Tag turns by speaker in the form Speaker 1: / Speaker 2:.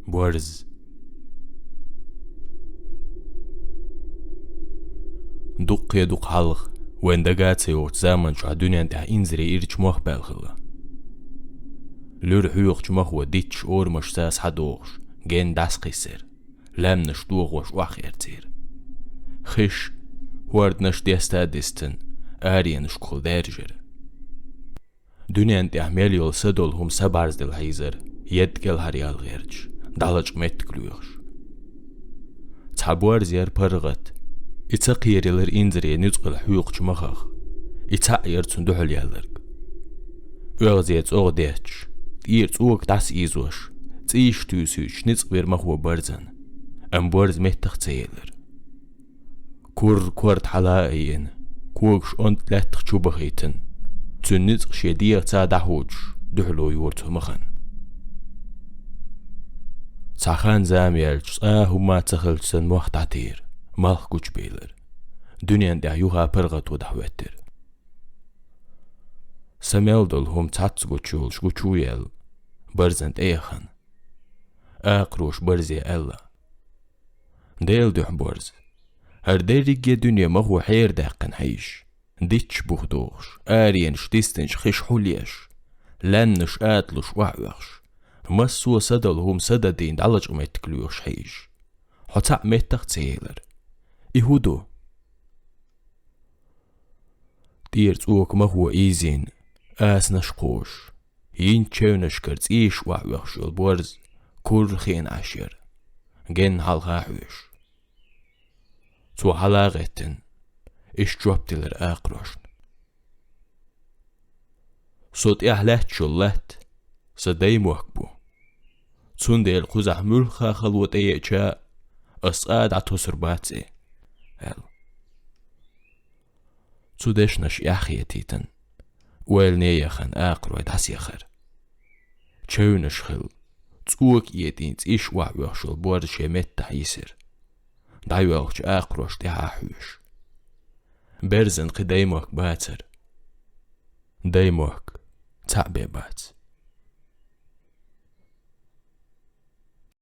Speaker 1: بورز دق يدق حلق وين دقات سيوت زامن شو الدنيا انت انزري إيرش موخ بالخلا لور حيوخ جمخ وديتش اور مش ساس حدوغش جين داس قيسر لام نشتوغ وش واخير تير خش وارد نش ديستا ديستن آريا نشكل دارجر دنيا انت احميل يول سدول هم سبارز دل هيزر يدكل هريال غيرج دالج متكلوش تحبوار زيار برغت إتاقير يلر إنزري نزقل حيوق جمخخ إتاقير تندوحل يالرق أغزيت أغديتش تيرت أوك داس إيزوش تيش توسوش نزقبير مخو برزن أم برز مهتخ تيلر كورت حلائين كوكش أنت لاتخ جوبخيتن تنزق شدير تا دحوش دحلو يورتو مخن تاخان زاميالش هما تخلتسن موخ تعتير مالخ كوش بيلر دنيا دا يوغا برغت ودحوتر سميل دول هم تاتسغو تشولش وچويل برزنت ايخن اقروش برزي الا ديل دوح برز هر ديريجي دنيا مغو حير داقن حيش ديتش بوخدوغش آرينش ديستنش خش حوليش لانش آتلوش وعوغش مسو سدل هم سددين دالج متكلوش حيش حتى متخ تيلر إهودو ديرت اوك مغو ايزين آس نشقوش ين تشونش كرت ايش وعوغش البورز كور خين عشر جن حالها حوش تو حلاغتن إش جوبتلر آقروشن صوت إحلات شلات صداي موكبو تون ديل قزح ملخا خلوت ايجا أسقاد عطوسر باتسي هل تو دشنش يحيتيتن ويل نيخن آقرو داس يخر تشونش خل تسوك يدين تيش وعوغش البورد شمت تحيسر دايوغش آقروش تحاحوش برزن قدايموك باتر دايموك تعبي بات